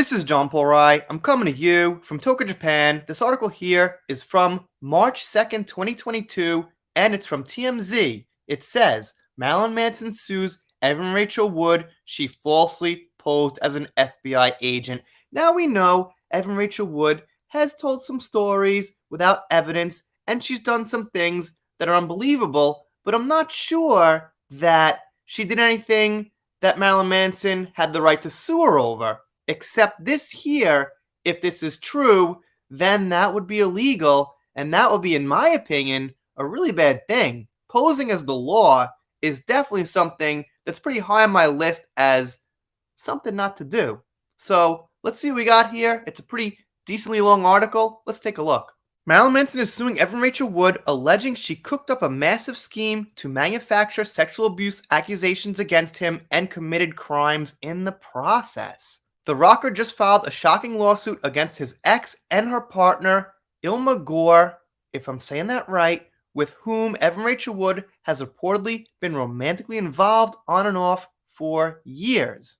This is John Paul Rai. I'm coming to you from Tokyo, Japan. This article here is from March 2nd, 2022, and it's from TMZ. It says, Marilyn Manson sues Evan Rachel Wood. She falsely posed as an FBI agent. Now we know Evan Rachel Wood has told some stories without evidence, and she's done some things that are unbelievable, but I'm not sure that she did anything that Marilyn Manson had the right to sue her over. Except this here, if this is true, then that would be illegal, and that would be, in my opinion, a really bad thing. Posing as the law is definitely something that's pretty high on my list as something not to do. So let's see what we got here. It's a pretty decently long article. Let's take a look. Marilyn Manson is suing Evan Rachel Wood, alleging she cooked up a massive scheme to manufacture sexual abuse accusations against him and committed crimes in the process. The rocker just filed a shocking lawsuit against his ex and her partner, Ilma Gore, if I'm saying that right, with whom Evan Rachel Wood has reportedly been romantically involved on and off for years.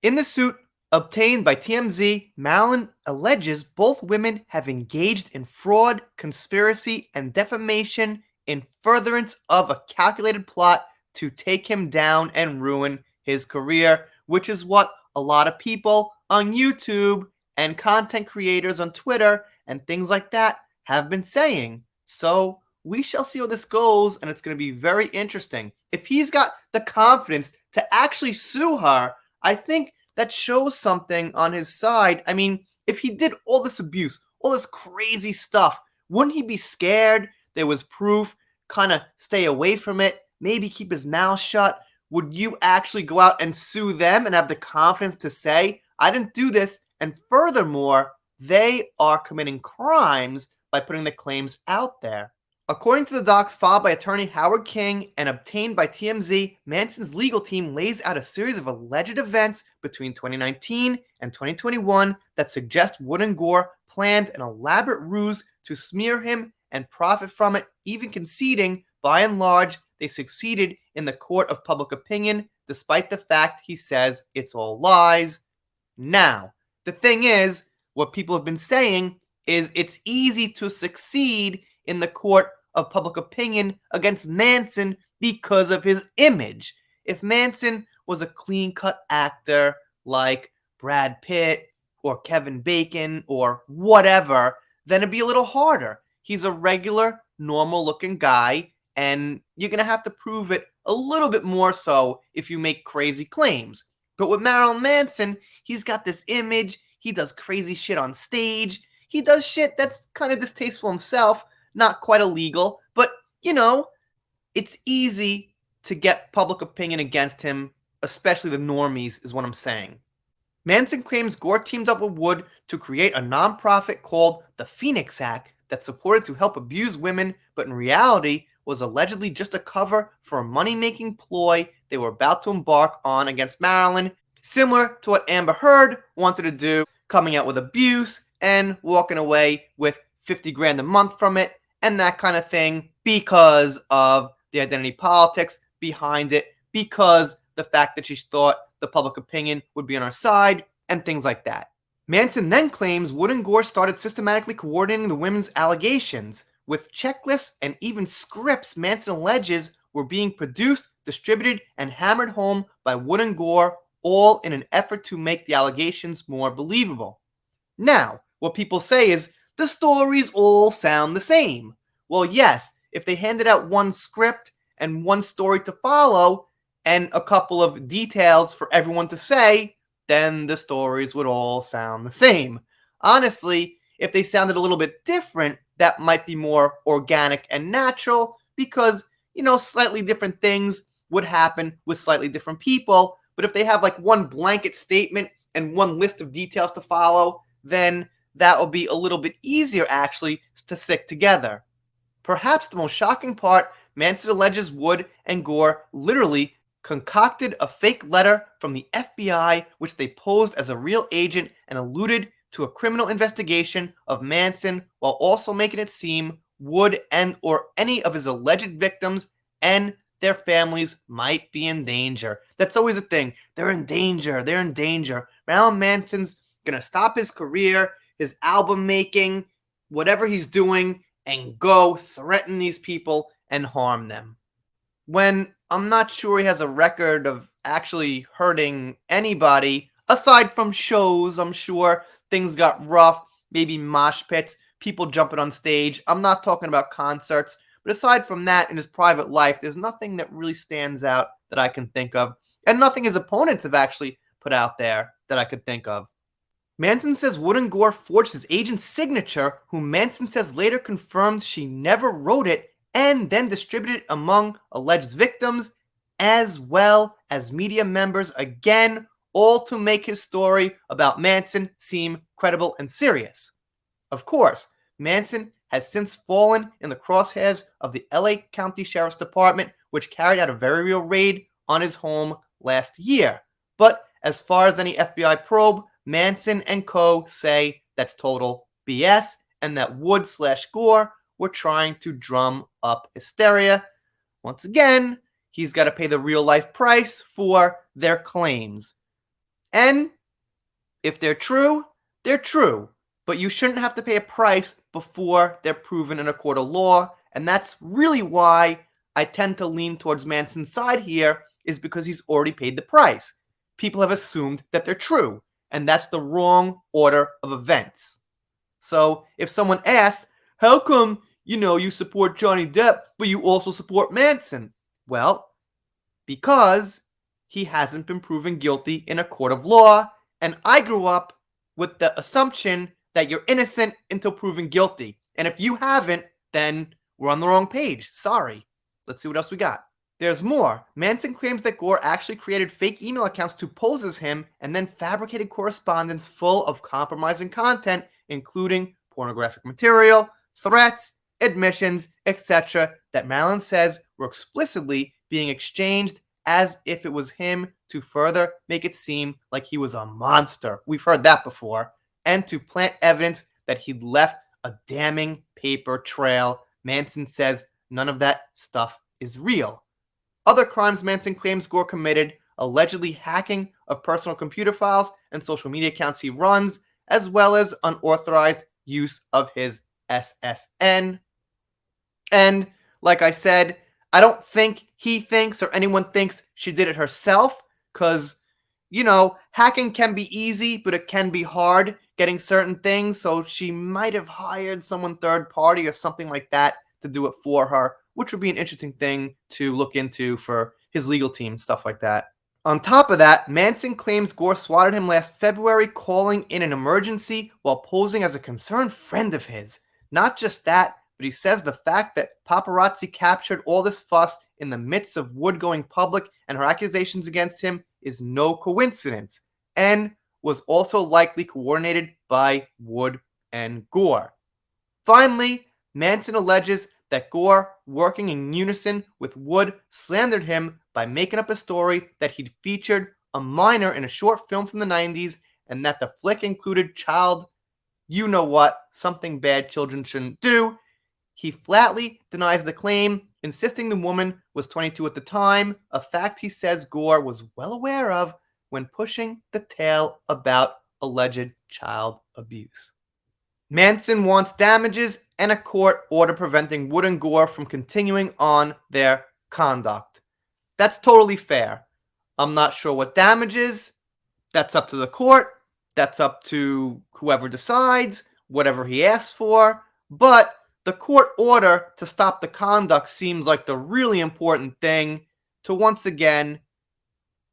In the suit obtained by TMZ, Marilyn alleges both women have engaged in fraud, conspiracy, and defamation in furtherance of a calculated plot to take him down and ruin his career, which is what a lot of people on YouTube and content creators on Twitter and things like that have been saying. So we shall see how this goes, and it's going to be very interesting. If he's got the confidence to actually sue her, I think that shows something on his side. I mean, if he did all this abuse, all this crazy stuff, wouldn't he be scared there was proof, kind of stay away from it, maybe keep his mouth shut? Would you actually go out and sue them and have the confidence to say, I didn't do this, and furthermore, they are committing crimes by putting the claims out there? According to the docs filed by attorney Howard King and obtained by TMZ, Manson's legal team lays out a series of alleged events between 2019 and 2021 that suggest Wood and Gore planned an elaborate ruse to smear him and profit from it, even conceding, by and large, they succeeded in the court of public opinion, despite the fact he says it's all lies. Now, the thing is, what people have been saying is it's easy to succeed in the court of public opinion against Manson because of his image. If Manson was a clean-cut actor like Brad Pitt or Kevin Bacon or whatever, then it'd be a little harder. He's a regular, normal-looking guy, and you're going to have to prove it a little bit more so if you make crazy claims. But with Marilyn Manson, he's got this image, he does crazy shit on stage, he does shit that's kind of distasteful himself, not quite illegal, but, you know, it's easy to get public opinion against him, especially the normies, is what I'm saying. Manson claims Gore teamed up with Wood to create a nonprofit called the Phoenix Act that supported to help abuse women, but in reality was allegedly just a cover for a money-making ploy they were about to embark on against Marilyn, similar to what Amber Heard wanted to do, coming out with abuse and walking away with 50 grand a month from it, and that kind of thing, because of the identity politics behind it, because the fact that she thought the public opinion would be on her side, and things like that. Manson then claims Wood and Gore started systematically coordinating the women's allegations, with checklists and even scripts Manson alleges were being produced, distributed, and hammered home by Wood and Gore, all in an effort to make the allegations more believable. Now, what people say is, the stories all sound the same. Well, yes, if they handed out one script and one story to follow, and a couple of details for everyone to say, then the stories would all sound the same. Honestly, if they sounded a little bit different, that might be more organic and natural because, you know, slightly different things would happen with slightly different people. But if they have like one blanket statement and one list of details to follow, then that will be a little bit easier actually to stick together. Perhaps the most shocking part, Manson alleges Wood and Gore literally concocted a fake letter from the FBI which they posed as a real agent and alluded to a criminal investigation of Manson while also making it seem Wood and or any of his alleged victims and their families might be in danger. That's always a thing. They're in danger. They're in danger. Marilyn Manson's gonna stop his career, his album making, whatever he's doing, and go threaten these people and harm them. When I'm not sure he has a record of actually hurting anybody, aside from shows, I'm sure things got rough, maybe mosh pits, people jumping on stage. I'm not talking about concerts, but aside from that, in his private life, there's nothing that really stands out that I can think of, and nothing his opponents have actually put out there that I could think of. Manson says Wood and Gore forged his agent's signature, who Manson says later confirmed she never wrote it and then distributed it among alleged victims, as well as media members, again, all to make his story about Manson seem credible and serious. Of course, Manson has since fallen in the crosshairs of the LA County Sheriff's Department, which carried out a very real raid on his home last year. But as far as any FBI probe, Manson and co. say that's total BS and that Wood/Gore were trying to drum up hysteria. Once again, he's got to pay the real life price for their claims. And if they're true, they're true. But you shouldn't have to pay a price before they're proven in a court of law. And that's really why I tend to lean towards Manson's side here, is because he's already paid the price. People have assumed that they're true. And that's the wrong order of events. So if someone asks, how come, you support Johnny Depp, but you also support Manson? Well, because he hasn't been proven guilty in a court of law, and I grew up with the assumption that you're innocent until proven guilty. And if you haven't, then we're on the wrong page. Sorry. Let's see what else we got. There's more. Manson claims that Gore actually created fake email accounts to pose as him and then fabricated correspondence full of compromising content, including pornographic material, threats, admissions, etc., that Marilyn says were explicitly being exchanged as if it was him to further make it seem like he was a monster. We've heard that before. And to plant evidence that he'd left a damning paper trail. Manson says none of that stuff is real. Other crimes Manson claims Gore committed, allegedly hacking of personal computer files and social media accounts he runs, as well as unauthorized use of his SSN. And like I said, I don't think he thinks or anyone thinks she did it herself, because, hacking can be easy, but it can be hard getting certain things, so she might have hired someone third party or something like that to do it for her, which would be an interesting thing to look into for his legal team, stuff like that. On top of that, Manson claims Gore swatted him last February, calling in an emergency while posing as a concerned friend of his. Not just that, but he says the fact that paparazzi captured all this fuss in the midst of Wood going public and her accusations against him is no coincidence, and was also likely coordinated by Wood and Gore. Finally, Manson alleges that Gore, working in unison with Wood, slandered him by making up a story that he'd featured a minor in a short film from the 90s and that the flick included something bad children shouldn't do. He flatly denies the claim, insisting the woman was 22 at the time, a fact he says Gore was well aware of when pushing the tale about alleged child abuse. Manson wants damages and a court order preventing Wood and Gore from continuing on their conduct. That's totally fair. I'm not sure what damages. That's up to the court. That's up to whoever decides, whatever he asks for. But the court order to stop the conduct seems like the really important thing to once again,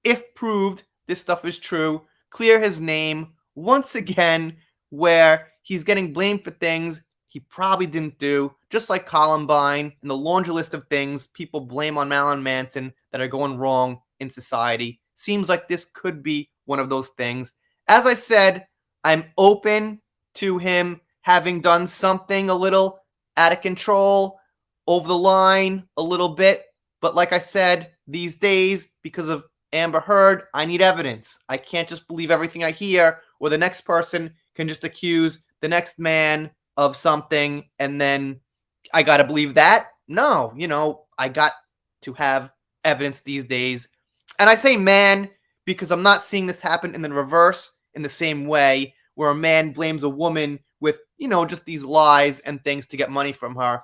if proved this stuff is true, clear his name once again, where he's getting blamed for things he probably didn't do, just like Columbine and the laundry list of things people blame on Marilyn Manson that are going wrong in society. Seems like this could be one of those things. As I said, I'm open to him having done something a little out of control, over the line a little bit. But like I said, these days, because of Amber Heard, I need evidence. I can't just believe everything I hear, or the next person can just accuse the next man of something, and then I got to believe that. No, I got to have evidence these days. And I say man because I'm not seeing this happen in the reverse in the same way, where a man blames a woman with, just these lies and things to get money from her.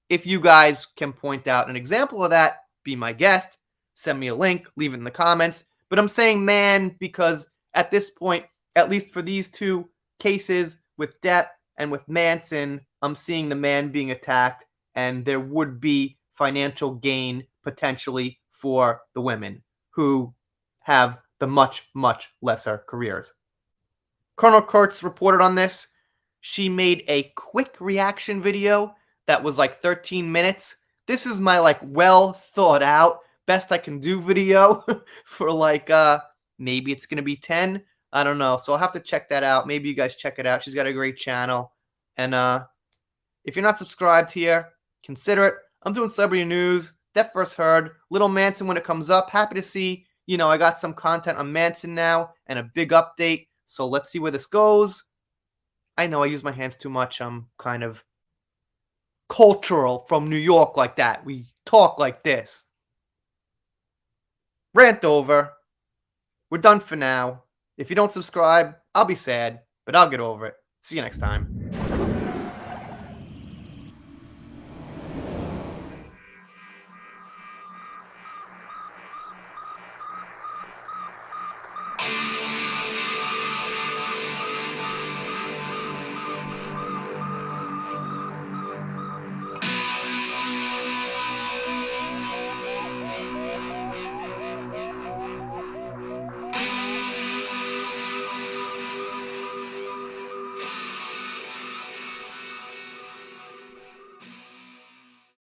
If you guys can point out an example of that, be my guest. Send me a link, leave it in the comments. But I'm saying man because at this point, at least for these two cases with Depp and with Manson, I'm seeing the man being attacked, and there would be financial gain potentially for the women who have the much, much lesser careers. Colonel Kurtz reported on this. She made a quick reaction video that was like 13 minutes. This is my like well thought out best I can do video for like maybe it's going to be 10. I don't know. So I'll have to check that out. Maybe you guys check it out. She's got a great channel. And if you're not subscribed here, consider it. I'm doing celebrity news, Depp First Heard, Little Manson when it comes up. Happy to see, I got some content on Manson now and a big update. So let's see where this goes. I know I use my hands too much. I'm kind of cultural from New York like that. We talk like this. Rant over. We're done for now. If you don't subscribe, I'll be sad, but I'll get over it. See you next time.